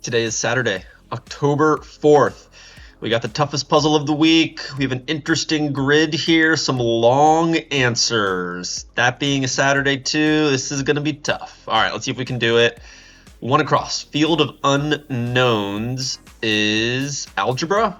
Today is Saturday, October 4th. We got the toughest puzzle of the week. We have an interesting grid here, some long answers. That being a Saturday too, this is going to be tough. All right, let's see if we can do it. One across. Field of unknowns is algebra.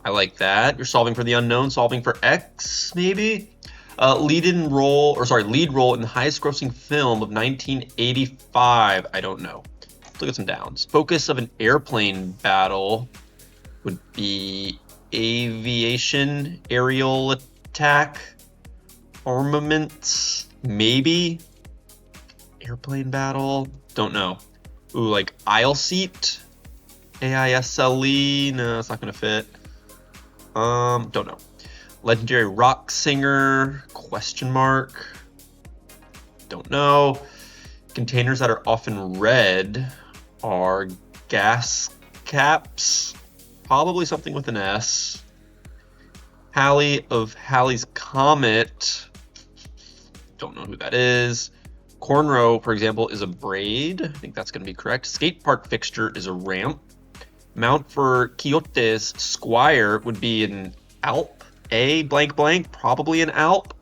I like that. You're solving for the unknown, solving for X, maybe? Lead role in the highest grossing film of 1985. I don't know. Let's look at some downs. Focus of an airplane battle would be aviation, aerial attack, armaments, maybe. Airplane battle, don't know. Ooh, like aisle seat, AISLE, no, it's not gonna fit. Don't know. Legendary rock singer, question mark, don't know. Containers that are often red are gas caps, probably something with an S. Halley of Halley's Comet, don't know who that is. Cornrow, for example, is a braid. I think that's going to be correct. Skate park fixture is a ramp. Mount for Quixote's Squire would be an Alp. A blank blank, probably an Alp.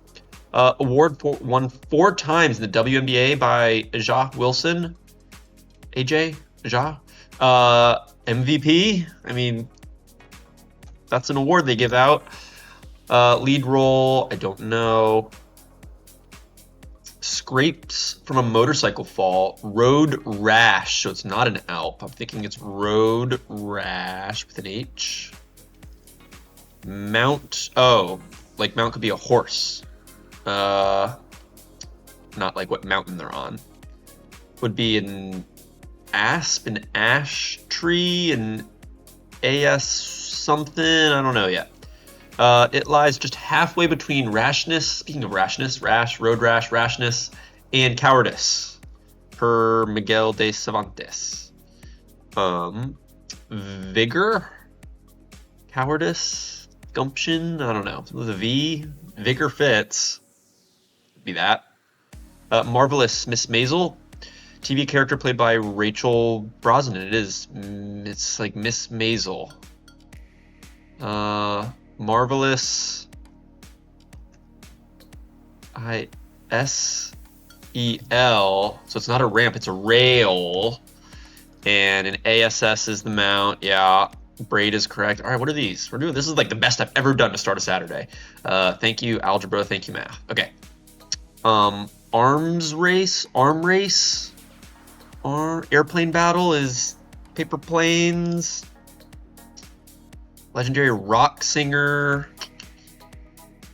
Award won 4 times in the WNBA by Ja Wilson. AJ? Ja? MVP? I mean, that's an award they give out. Lead role, I don't know. Scrapes from a motorcycle fall. Road rash, so it's not an Alp. I'm thinking it's road rash with an H. Mount, oh, like mount could be a horse. Not like what mountain they're on. Would be an asp, an ash tree, an AS something, I don't know yet. It lies just halfway between rashness, speaking of rashness, road rash, rashness, and cowardice, per Miguel de Cervantes. Vigor, cowardice, gumption, I don't know. With a V, vigor fits. Be that. Marvelous Miss Maisel, TV character played by Rachel Brosnan. It is. It's like Miss Maisel. Marvelous. ISEL. So it's not a ramp, it's a rail. And an ASS is the mount. Yeah. Braid is correct. All right, what are these? This is like the best I've ever done to start a Saturday. Thank you, algebra. Thank you, math. Okay. Arm race. Airplane battle is paper planes. Legendary rock singer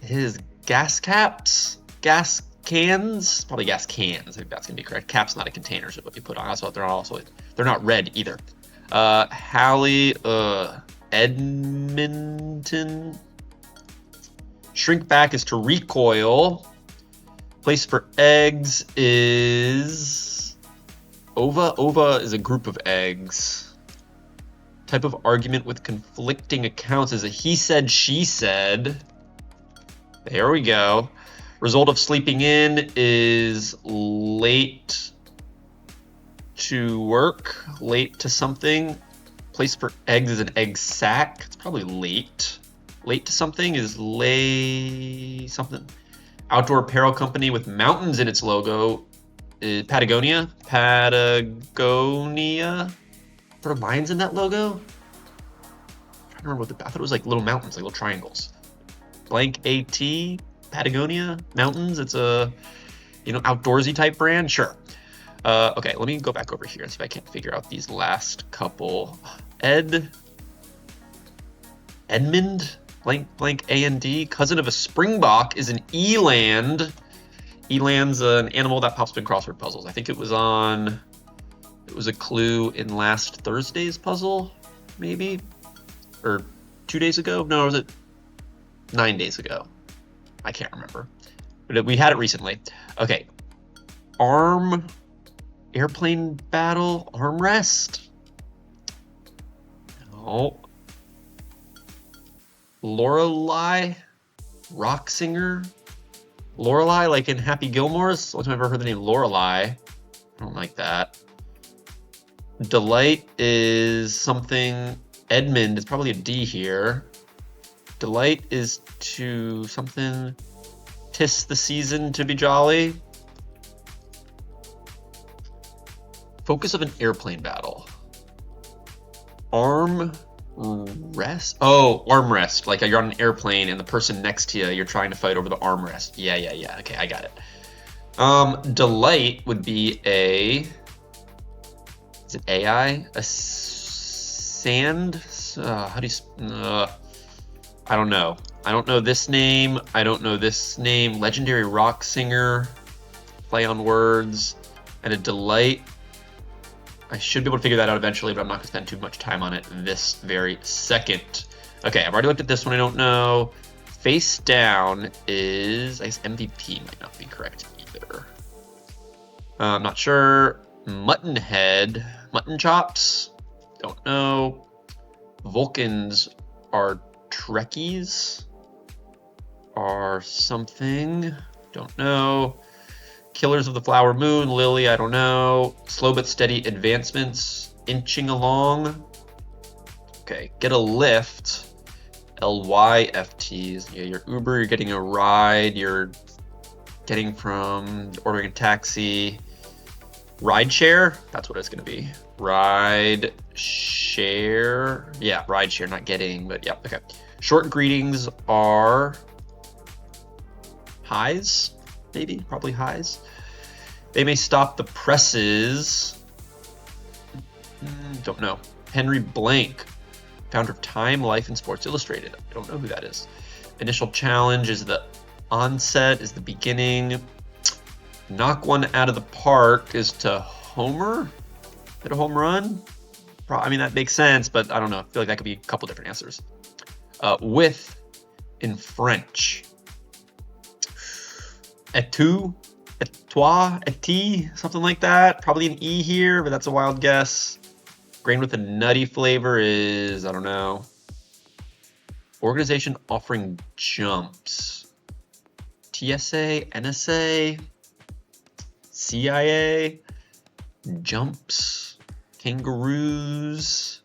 is gas caps, gas cans, probably gas cans. I think that's gonna be correct. Caps, not a container, so what you put on. Also, they're not red either. Halley, Edmonton. Shrink back is to recoil. Place for eggs is ova. Ova is a group of eggs. Type of argument with conflicting accounts is a he said, she said. There we go. Result of sleeping in is late to work, late to something. Place for eggs is an egg sack. It's probably late. Late to something is lay something. Outdoor apparel company with mountains in its logo is Patagonia. Patagonia. Are there lines in that logo? I'm trying to remember I thought it was like little mountains, like little triangles. Blank AT, Patagonia, mountains. It's a, outdoorsy type brand. Sure. Okay, let me go back over here and see if I can't figure out these last couple. Edmund, blank A&D. Cousin of a springbok is an eland. Eland's an animal that pops up in crossword puzzles. I think it was a clue in last Thursday's puzzle, maybe? Or 2 days ago? No, was it 9 days ago? I can't remember. But we had it recently. Okay. Airplane battle, armrest? No. Lorelei, rock singer? Lorelei, like in Happy Gilmore's? Only time I've ever heard the name Lorelei. I don't like that. Delight is something. Edmund is probably a D here. Delight is to something. 'Tis the season to be jolly. Focus of an airplane battle. Arm rest? Oh, armrest. Like you're on an airplane and the person next to you, you're trying to fight over the armrest. Yeah. Okay, I got it. Delight would be a... Is it AI? A sand? How do you... I don't know. I don't know this name. I don't know this name. Legendary rock singer. Play on words. And a delight. I should be able to figure that out eventually, but I'm not going to spend too much time on it this very second. Okay, I've already looked at this one. I don't know. Face down is... I guess MVP might not be correct either. I'm not sure. Mutton head. Mutton chops? Don't know. Vulcans are Trekkies? Are something? Don't know. Killers of the Flower Moon, Lily, I don't know. Slow but steady advancements, inching along. Okay, get a lift. LYFTs. Yeah, your Uber, you're getting a ride, you're getting from ordering a taxi. Ride share? That's what it's gonna be. Ride share. Yeah, ride share, not getting, but yeah, okay. Short greetings are highs, maybe, probably highs. They may stop the presses. Don't know. Henry Blank, founder of Time, Life, and Sports Illustrated. I don't know who that is. Initial challenge is the onset, is the beginning. Knock one out of the park is to homer? Hit a home run? I mean, that makes sense, but I don't know. I feel like that could be a couple different answers. With in French. Et-tu? Et-toi? Et-ti? Something like that. Probably an E here, but that's a wild guess. Grain with a nutty flavor is, I don't know. Organization offering jumps. TSA? NSA? CIA? Jumps? Kangaroos?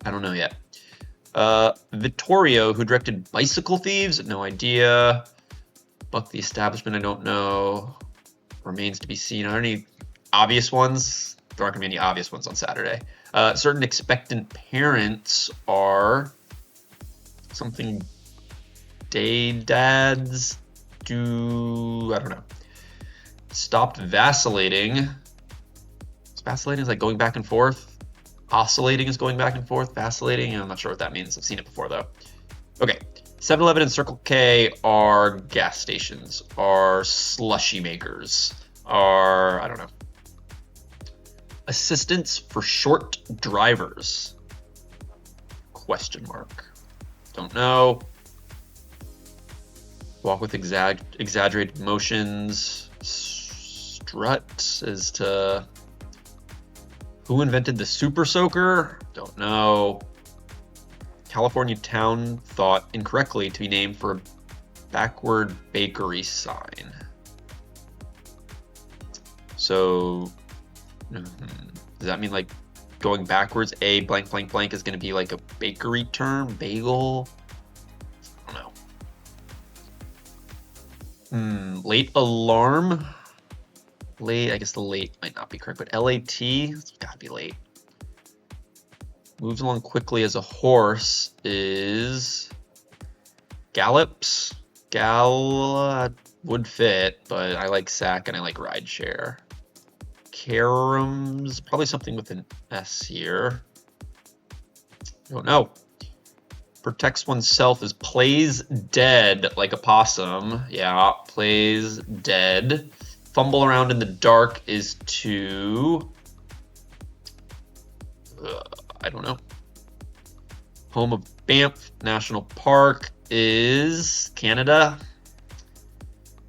I don't know yet. Vittorio, who directed Bicycle Thieves? No idea. Buck the Establishment, I don't know. Remains to be seen. Are there any obvious ones? There aren't going to be any obvious ones on Saturday. Certain expectant parents are something dads do, I don't know. Stopped vacillating. Vacillating is like going back and forth. Oscillating is going back and forth. Vacillating, I'm not sure what that means. I've seen it before though. Okay. 7-Eleven and Circle K are gas stations, are slushy makers, are, I don't know. Assistance for short drivers? Question mark. Don't know. Walk with exaggerated motions. Strut as to who invented the Super Soaker? Don't know. California town thought incorrectly to be named for a backward bakery sign. So, does that mean like going backwards? A blank blank blank is going to be like a bakery term? Bagel? I don't know. Late alarm? Late, I guess the late might not be correct, but LAT, it's got to be late. Moves along quickly as a horse is gallops. Would fit, but I like sack and I like ride share. Caroms, probably something with an S here. Don't know. Protects oneself is plays dead like a possum. Yeah, plays dead. Fumble around in the dark is to... I don't know. Home of Banff National Park is Canada.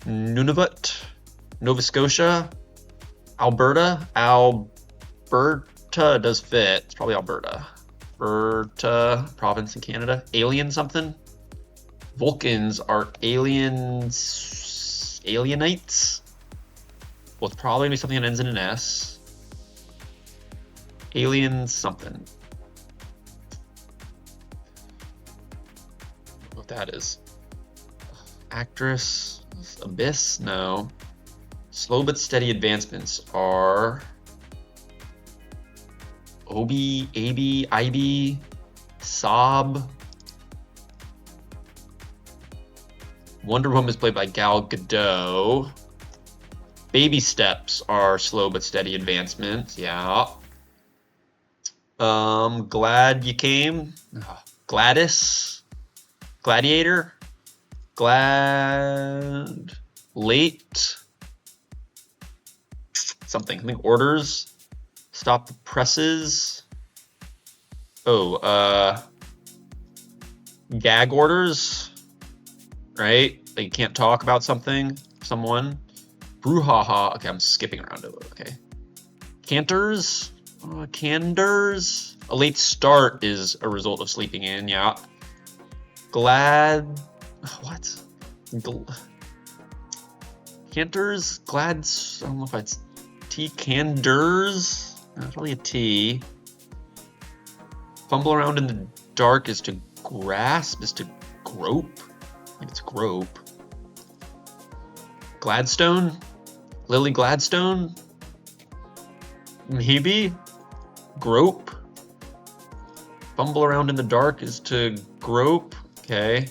Nunavut, Nova Scotia, Alberta. Alberta does fit. It's probably Alberta. Alberta, province in Canada. Alien something. Vulcans are aliens. Alienites. Well, it's probably gonna be something that ends in an S. Alien something. What that is. Actress. Abyss? No. Slow but steady advancements are Obi, AB, IB, Sob. Wonder Woman is played by Gal Gadot. Baby steps are slow but steady advancements. Yeah. Glad you came. Gladys. Gladiator. Glad. Late. Something. Orders. Stop the presses. Oh, gag orders. Right? Like you can't talk about something. Someone. Brouhaha. Okay, I'm skipping around it. Okay. Cantors. Candors. A late start is a result of sleeping in. Yeah. Glad. What? Cantors. Glads. I don't know if it's T. Candors. That's probably a T. Fumble around in the dark is to grasp. Is to grope. I think it's grope. Gladstone? Lily Gladstone? Maybe? Grope? Fumble around in the dark is to grope. Okay.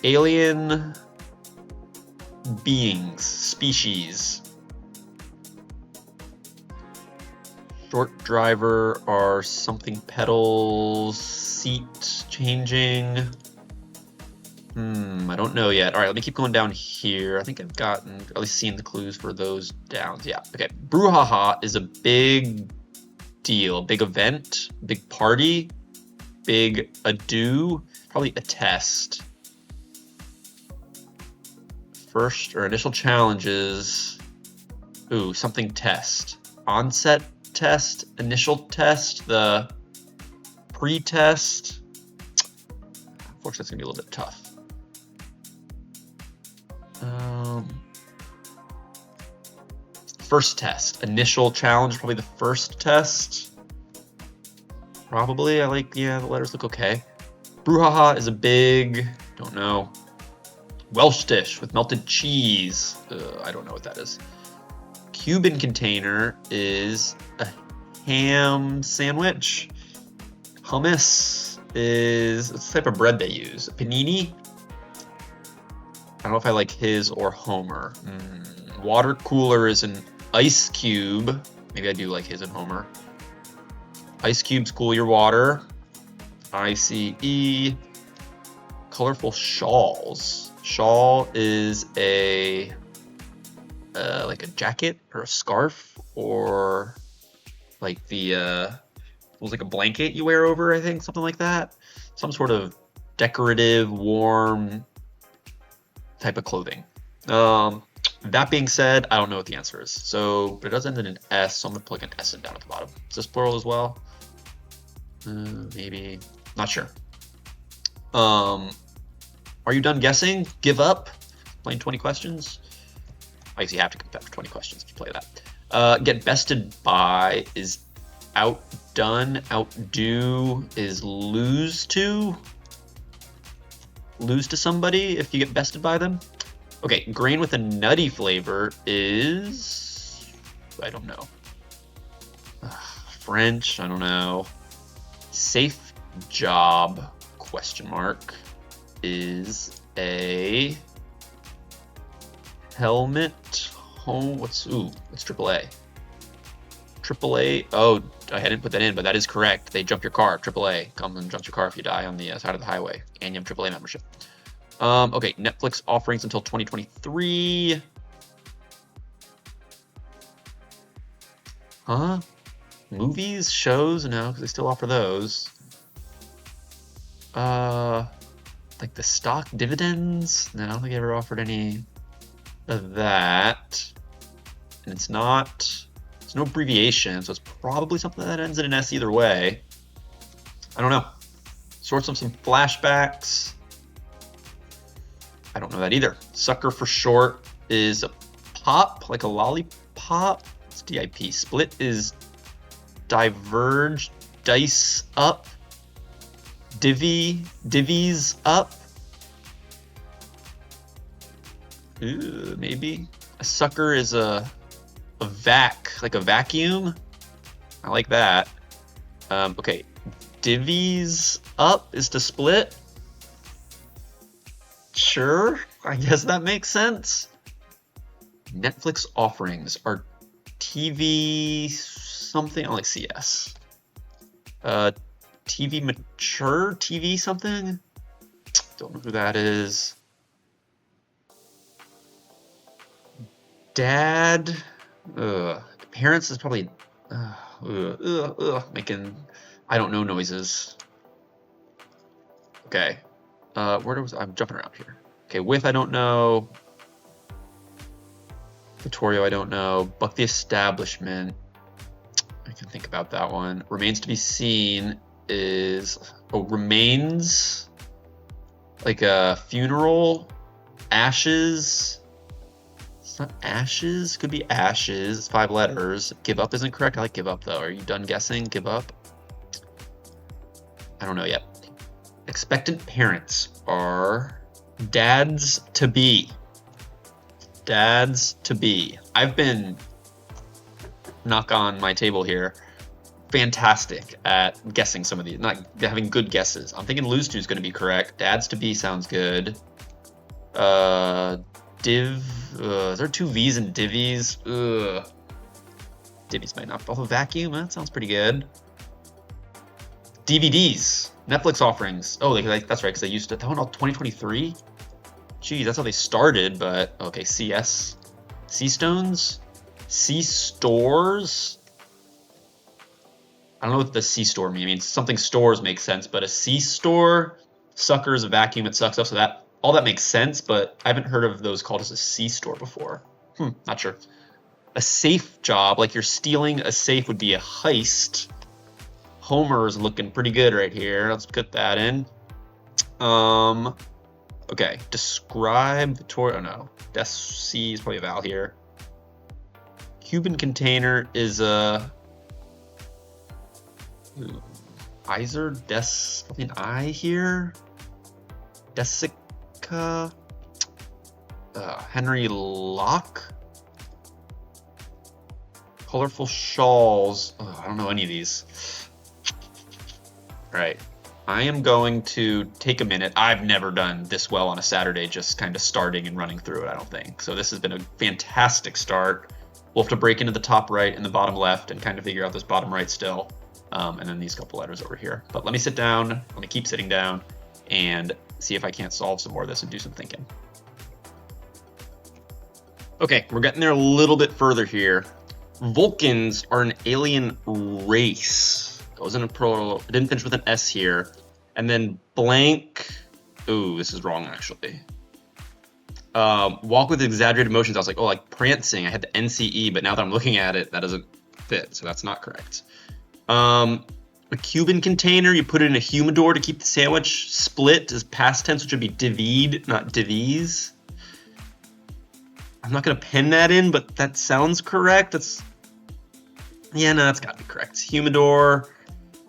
Alien beings. Species. Short driver are something pedals. Seat changing. I don't know yet. All right, let me keep going down here. I think I've gotten, at least seen the clues for those downs. Yeah, okay. Brouhaha is a big deal, big event, big party, big ado, probably a test. First or initial challenges. Ooh, something test. Onset test, initial test, the pre-test. Unfortunately, it's gonna be a little bit tough. First test, initial challenge, probably the first test. Probably, yeah, the letters look okay. Brouhaha is a big, don't know. Welsh dish with melted cheese. I don't know what that is. Cuban container is a ham sandwich. Hummus is, what's the type of bread they use? A panini? I don't know if I like his or Homer. Water cooler is an ice cube. Maybe I do like his and Homer. Ice cubes cool your water. ICE. Colorful shawls. Shawl is a like a jacket or a scarf or like the it was like a blanket you wear over, I think, something like that. Some sort of decorative, warm type of clothing. That being said, I don't know what the answer is. So, but it does end in an S, so I'm gonna plug an S in down at the bottom. Is this plural as well? Maybe. Not sure. Are you done guessing? Give up? Playing 20 questions? I guess you have to compete for 20 questions if you play that. Get bested by is outdone. Outdo is lose to. Lose to somebody if you get bested by them. Okay, grain with a nutty flavor is, I don't know. French, I don't know. Safe job, question mark, is a helmet. What's AAA? AAA, oh, I didn't put that in, but that is correct. They jump your car, AAA. Comes and jumps your car if you die on the side of the highway, and you have AAA membership. Okay, Netflix offerings until 2023. Huh? Movies, shows? No, because they still offer those. Like the stock dividends? No, I don't think they ever offered any of that. And it's no abbreviation, so it's probably something that ends in an S either way. I don't know. Sorts of some flashbacks. I don't know that either. Sucker for short is a pop, like a lollipop. It's DIP. Split is diverge, dice up, divvies up. Ooh, maybe. A sucker is a like a vacuum. I like that. Okay, divvies up is to split. Sure, I guess that makes sense. Netflix offerings are TV something. I like CS. TV mature TV something. Don't know who that is. Dad. Parents is probably making I don't know noises. Okay. Where was I'm jumping around here. Okay, with I don't know. Vittorio I don't know. Buck the Establishment. I can think about that one. Remains to be seen is remains like a funeral. Ashes. It's not ashes. Could be ashes. It's 5 letters. Give up isn't correct. I like give up though. Are you done guessing? Give up. I don't know yet. Expectant parents are dads to be. Dads to be. I've been, knock on my table here, fantastic at guessing some of these, not having good guesses. I'm thinking lose to is going to be correct. Dads to be sounds good. Div, is there 2 V's in divvies? Divvies might not. Also vacuum, that sounds pretty good. DVDs, Netflix offerings. Oh, that's right, because they used to, that one, 2023? Geez, that's how they started, but okay, CS. C-Stones? C-Stores? I don't know what the C-Store means. I mean, something stores makes sense, but a C-Store? Sucker is a vacuum, it sucks up, so that, all that makes sense, but I haven't heard of those called as a C-Store before. Not sure. A safe job, like you're stealing a safe, would be a heist. Homer's looking pretty good right here. Let's put that in. Okay, describe Vittorio. Oh no, C is probably a vowel here. Cuban container is a Iser probably an I here. Desica. Henry Locke. Colorful shawls. I don't know any of these. All right, I am going to take a minute. I've never done this well on a Saturday, just kind of starting and running through it, I don't think. So this has been a fantastic start. We'll have to break into the top right and the bottom left and kind of figure out this bottom right still. And then these couple letters over here. But let me sit down, let me keep sitting down and see if I can't solve some more of this and do some thinking. Okay, we're getting there a little bit further here. Vulcans are an alien race. It wasn't a pro, it didn't finish with an S here. And then blank, ooh, this is wrong actually. Walk with exaggerated motions, I was like, oh, like prancing, I had the NCE, but now that I'm looking at it, that doesn't fit, so that's not correct. A Cuban container, you put it in a humidor to keep the sandwich. Split is past tense, which would be divvied, not divvies. I'm not gonna pen that in, but that sounds correct. Yeah, no, that's gotta be correct. Humidor,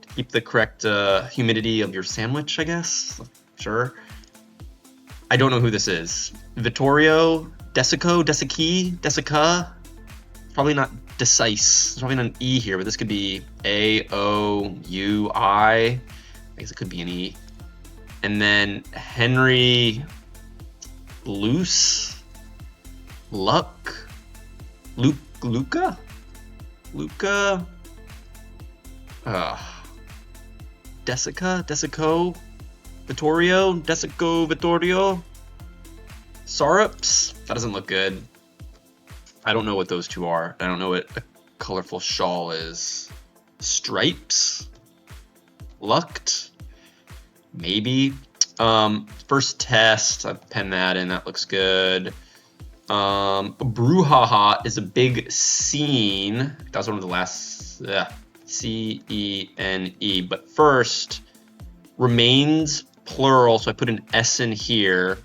to keep the correct humidity of your sandwich, I guess. Sure. I don't know who this is. Vittorio, Desica. Probably not decise. There's probably not an E here, but this could be A, O, U, I. I guess it could be an E. And then Henry, Luce, Luck, Luca, Desico, Vittorio, Sarups. That doesn't look good. I don't know what those two are. I don't know what a colorful shawl is. Stripes, Lucked, maybe. First test, I pen that in, that looks good. Brouhaha is a big scene. That was one of the last, C-E-N-E. But first, remains, plural, so I put an S in here.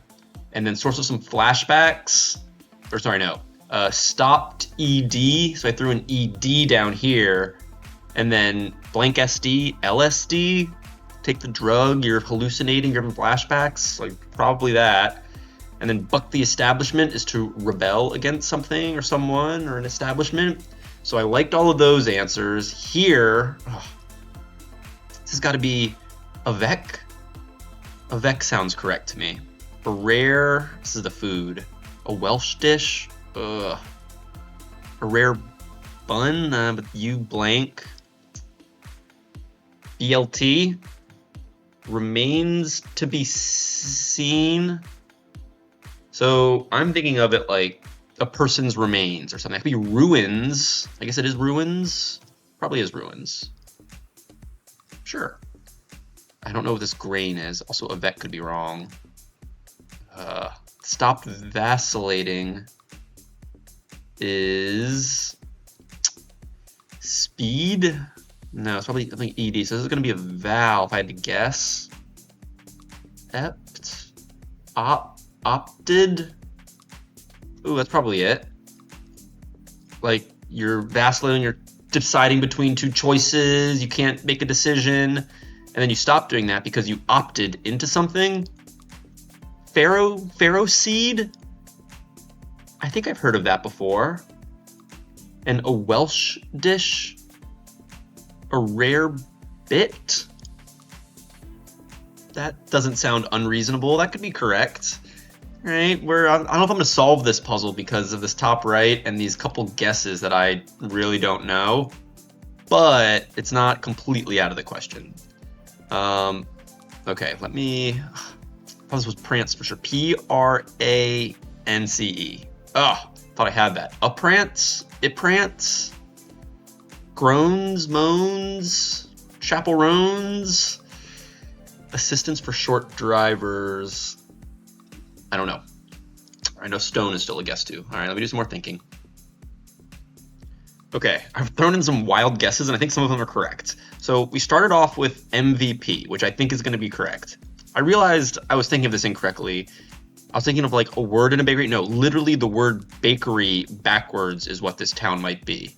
And then source of some flashbacks, stopped ED, so I threw an ED down here. And then blank SD, LSD, take the drug, you're hallucinating, you're having flashbacks, like probably that. And then buck the establishment is to rebel against something or someone or an establishment. So I liked all of those answers. Here, this has got to be avec. Avec sounds correct to me. A rare, this is the food. A Welsh dish, a rare bun, but you blank. BLT, remains to be seen. So I'm thinking of it like a person's remains or something. It could be ruins. I guess it is ruins. Probably is ruins. Sure. I don't know what this grain is. Also, avec could be wrong. Stop vacillating is speed. No, it's probably something ED. So this is going to be a vowel if I had to guess. Ept. Opted. Ooh, that's probably it. Like you're vacillating, you're deciding between two choices, you can't make a decision, and then you stop doing that because you opted into something. Pharaoh seed? I think I've heard of that before. And a Welsh dish? A rare bit? That doesn't sound unreasonable. That could be correct. Right? I don't know if I'm going to solve this puzzle because of this top right and these couple guesses that I really don't know. But it's not completely out of the question. Okay, let me... I thought this was prance for sure. Prance. Oh, thought I had that. A prance? It prance? Groans, moans, chaperones, assistance for short drivers. I don't know. I know stone is still a guess too. All right, let me do some more thinking. Okay, I've thrown in some wild guesses and I think some of them are correct. So we started off with MVP, which I think is going to be correct. I realized I was thinking of this incorrectly. I was thinking of like a word in a bakery. No, literally the word bakery backwards is what this town might be.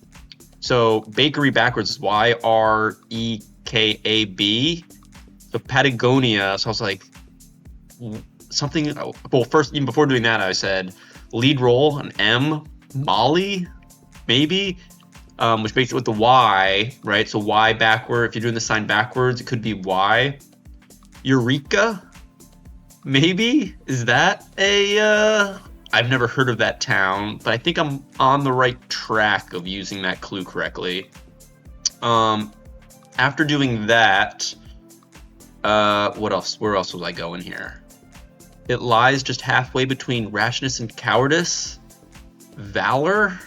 So bakery backwards is Y-R-E-K-A-B. So Patagonia. So I was like, something. Well, first, even before doing that, I said lead role, an M, Molly, maybe, which makes it with the Y, right? So Y backward. If you're doing the sign backwards, it could be Y. Eureka, maybe? Is that a... I've never heard of that town, but I think I'm on the right track of using that clue correctly. After doing that, what else? Where else was I going here? It lies just halfway between rashness and cowardice. Valor,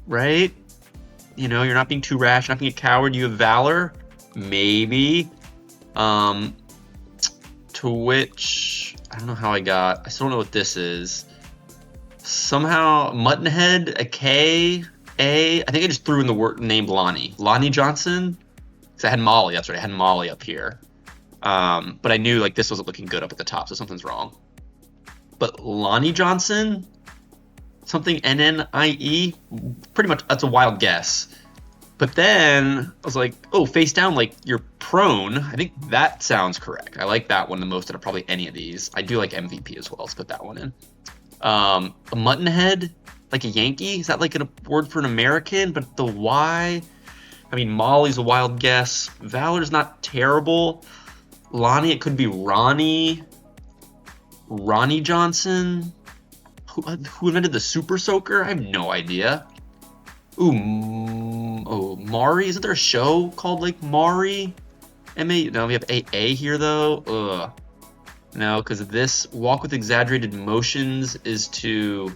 right? You know, you're not being too rash, not being a coward. You have valor, maybe. To which I don't know how I still don't know what this is. Somehow Muttonhead, a K, A. I think I just threw in the word named Lonnie Johnson. Because I had Molly. That's right, I had Molly up here. But I knew like this wasn't looking good up at the top, so something's wrong. But Lonnie Johnson, something NNIE, pretty much that's a wild guess. But then I was like, oh, face down, like you're prone. I think that sounds correct. I like that one the most out of probably any of these. I do like MVP as well. Let's put that one in. A muttonhead, like a Yankee. Is that like a word for an American? But the Y, I mean, Molly's a wild guess. Valor's not terrible. Lonnie, it could be Ronnie Johnson. Who invented the Super Soaker? I have no idea. Ooh, Maury. Isn't there a show called like Maury? M-A? No, we have A here though. Ugh. No, because this walk with exaggerated motions is to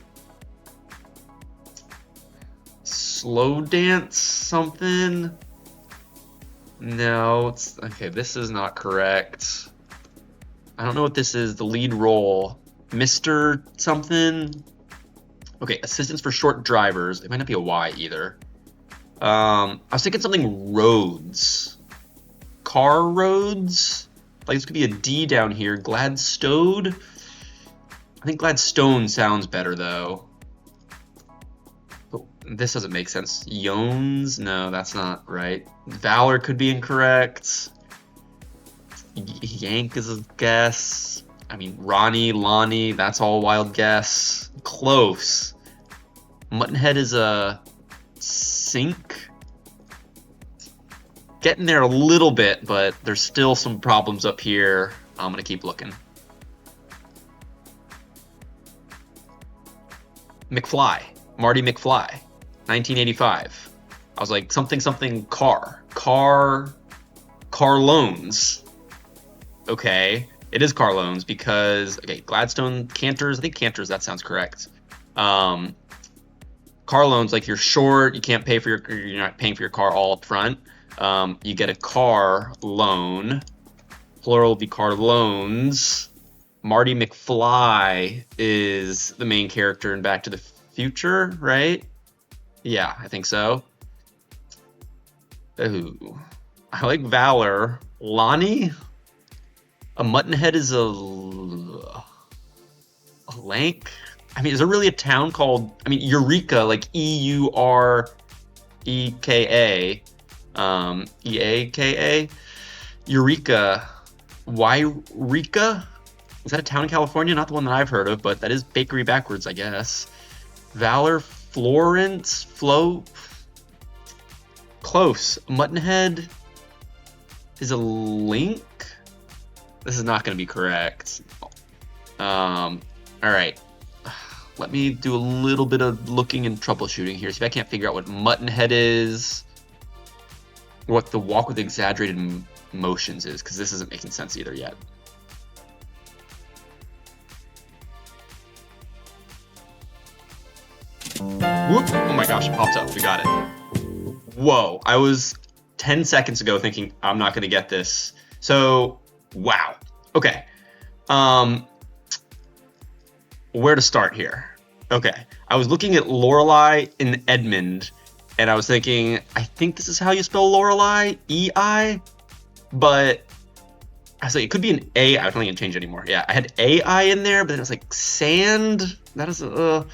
slow dance something. No, it's okay. This is not correct. I don't know what this is. The lead role, Mr. something. Okay, assistance for short drivers. It might not be a Y either. I was thinking something roads. Car roads? Like this could be a D down here. Gladstone? I think Gladstone sounds better though. Oh, This doesn't make sense. Yones? No, that's not right. Valor could be incorrect. Yank is a guess. I mean, Ronnie, Lonnie, that's all wild guess. Close. Muttonhead is a sink. Getting there a little bit, but there's still some problems up here. I'm gonna keep looking. McFly. Marty McFly. 1985. I was like, something car. Car loans. Okay, it is car loans because, okay, Gladstone, Cantors, I think Cantors, that sounds correct. Car loans, like you're short, you can't pay for you're not paying for your car all up front. You get a car loan. Plural would be car loans. Marty McFly is the main character in Back to the Future, right? Yeah, I think so. Ooh, I like Valor. Lonnie? A Muttonhead is a lank? I mean, is there really a town called, I mean, Eureka, like E-U-R-E-K-A, E-A-K-A? Eureka. Yreka? Is that a town in California? Not the one that I've heard of, but that is bakery backwards, I guess. Valor, Florence, close. Muttonhead is a link? This is not going to be correct. All right. Let me do a little bit of looking and troubleshooting here. See if I can't figure out what Muttonhead is, what the walk with exaggerated motions is, because this isn't making sense either yet. Whoop. Oh my gosh, it popped up. We got it. Whoa. I was 10 seconds ago thinking I'm not going to get this. So, wow. Okay. Where to start here? Okay. I was looking at Lorelei in Edmund, and I was thinking, I think this is how you spell Lorelei, E-I, but I was like, it could be an A. I don't think it changed anymore. Yeah, I had A-I in there, but then it was like sand. That is an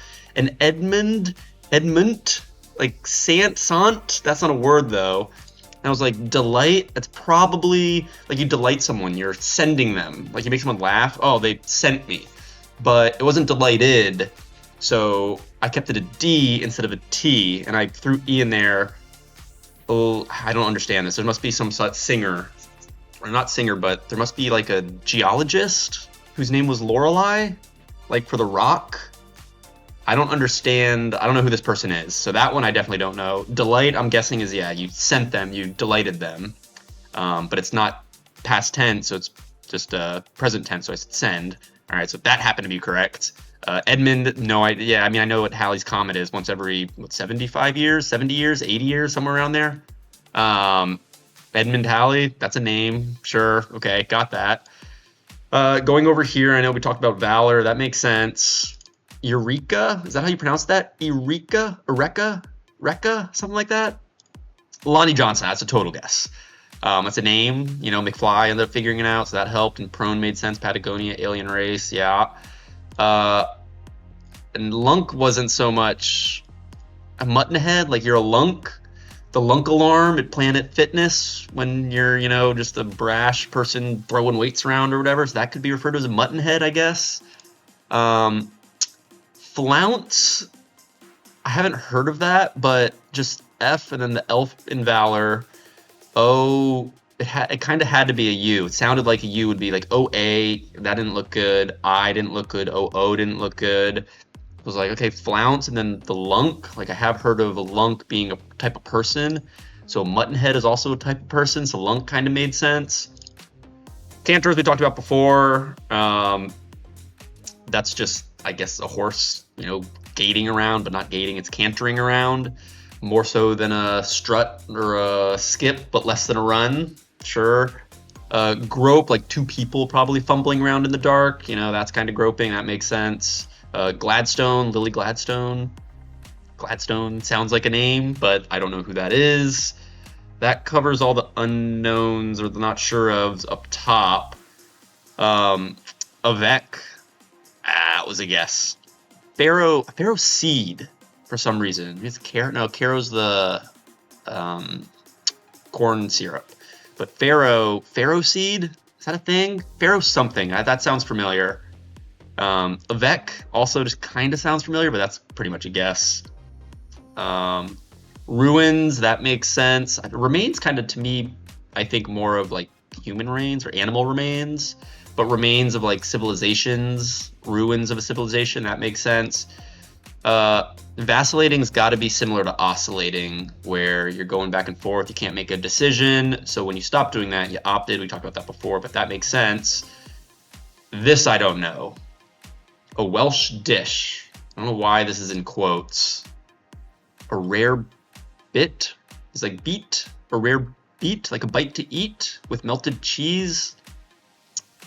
Edmund, like sant. That's not a word though. And I was like, delight. That's probably like you delight someone. You're sending them. Like you make someone laugh. Oh, they sent me, but it wasn't delighted. So I kept it a D instead of a T, and I threw E in there. Oh, I don't understand this. There must be some singer, or not singer, but there must be like a geologist whose name was Lorelei, like for The Rock. I don't understand. I don't know who this person is. So that one I definitely don't know. Delight, I'm guessing, is, yeah, you sent them, you delighted them. But it's not past tense, so it's just present tense, so I said send. All right, so that happened to be correct. Edmund, no idea. Yeah, I mean, I know what Halley's Comet is once every, 75 years, 70 years, 80 years, somewhere around there. Edmund Halley, that's a name. Sure. Okay, got that. Going over here, I know we talked about Valor. That makes sense. Eureka? Is that how you pronounce that? Eureka? Reka? Something like that? Lonnie Johnson, that's a total guess. That's a name. You know, McFly ended up figuring it out, so that helped. And Prone made sense. Patagonia, alien race, yeah. And Lunk wasn't so much a Muttonhead, like you're a Lunk. The Lunk alarm at Planet Fitness when you're, you know, just a brash person throwing weights around or whatever. So that could be referred to as a Muttonhead, I guess. Flounce, I haven't heard of that, but just F and then the elf in Valor. O, it kind of had to be a U. It sounded like a U would be like O-A. That didn't look good. I didn't look good. O-O didn't look good. I was like, okay, Flounce, and then the Lunk. Like I have heard of a Lunk being a type of person. So Muttonhead is also a type of person. So Lunk kind of made sense. Cantors we talked about before. That's just, I guess, a horse, you know, gating around, but not gating. It's cantering around. More so than a strut or a skip, but less than a run. Sure. Grope, like two people probably fumbling around in the dark. You know, that's kind of groping. That makes sense. Gladstone, Lily Gladstone. Gladstone sounds like a name, but I don't know who that is. That covers all the unknowns or the not sure ofs up top. Avec, that was a guess. Pharaoh seed. for some reason. It's Caro. No, Caro's the corn syrup. But farro seed, is that a thing? Farro something. That sounds familiar. Avec also just kind of sounds familiar, but that's pretty much a guess. Ruins, that makes sense. Remains kind of, to me, I think more of like human remains or animal remains, but remains of like civilizations, ruins of a civilization, that makes sense. Vacillating's got to be similar to oscillating, where you're going back and forth, you can't make a decision, so when you stop doing that, you opted. We talked about that before, but that makes sense. This I don't know. A Welsh dish. I don't know why this is in quotes. A rare bit? It's like beet? A rare beet? Like a bite to eat with melted cheese?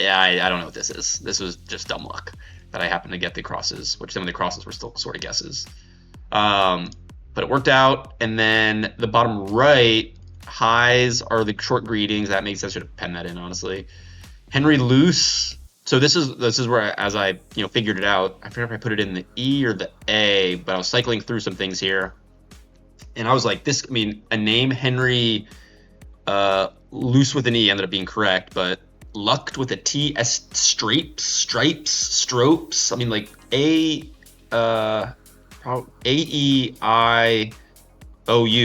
Yeah, I don't know what this is. This was just dumb luck that I happened to get the crosses, which some of the crosses were still sort of guesses. But it worked out. And then the bottom right, highs are the short greetings. That makes sense. I should have penned that in, honestly. Henry Luce. So this is where, as I figured it out, I forget if I put it in the E or the A, but I was cycling through some things here, and I was like, a name Henry Luce with an E ended up being correct, but Lucked with a T, Stropes. I mean, like A-E-I-O-U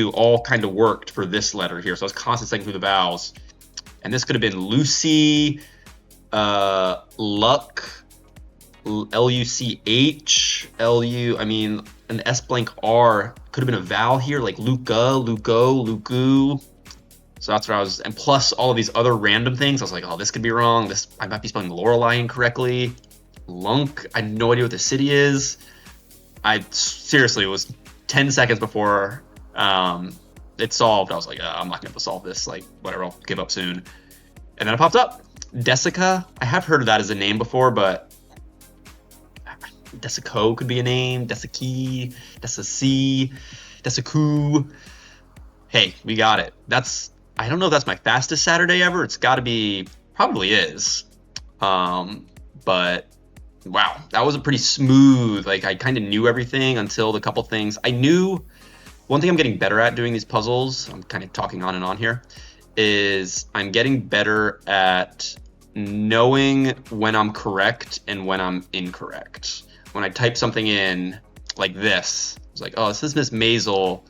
all kind of worked for this letter here. So I was constantly cycling through the vowels, and this could have been Lucy. Luck, L-U-C-H, L-U, I mean, an S blank R could have been a vowel here, like Luca, Luco, Luku. So that's what I was, and plus all of these other random things. I was like, oh, this could be wrong. I might be spelling Lorelei incorrectly. Lunk, I have no idea what the city is. Seriously, it was 10 seconds before it solved. I was like, I'm not going to be able to solve this. Like, whatever, I'll give up soon. And then it popped up. Desica, I have heard of that as a name before, but Desico could be a name. Desici, Desici, Desicu. Hey, we got it. I don't know if that's my fastest Saturday ever. It's got to be, probably is. But wow, that was a pretty smooth, like I kind of knew everything until the couple things. I knew, one thing I'm getting better at doing these puzzles, I'm kind of talking on and on here, is I'm getting better at knowing when I'm correct and when I'm incorrect. When I type something in like this, it's like, oh, this is Miss Maisel.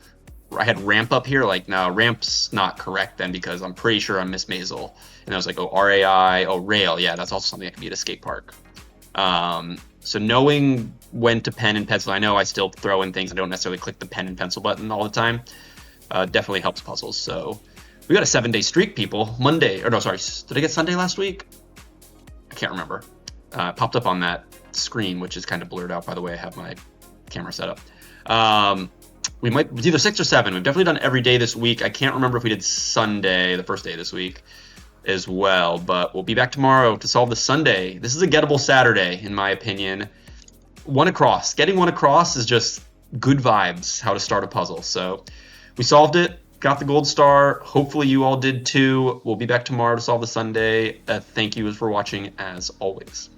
I had ramp up here, like, no, ramp's not correct then because I'm pretty sure I'm Miss Maisel. And I was like, oh, R-A-I, oh, rail. Yeah, that's also something that can be at a skate park. So knowing when to pen and pencil, I know I still throw in things. I don't necessarily click the pen and pencil button all the time. Definitely helps puzzles. So we got a 7-day streak, people. Monday, or no, sorry, did I get Sunday last week? I can't remember. Popped up on that screen, which is kind of blurred out, by the way. I have my camera set up. We might, it's either 6 or 7. We've definitely done every day this week. I can't remember if we did Sunday, the first day this week, as well. But we'll be back tomorrow to solve the Sunday. This is a gettable Saturday, in my opinion. One across. Getting one across is just good vibes, how to start a puzzle. So we solved it. Got the gold star. Hopefully you all did too. We'll be back tomorrow to solve the Sunday. Thank you for watching as always.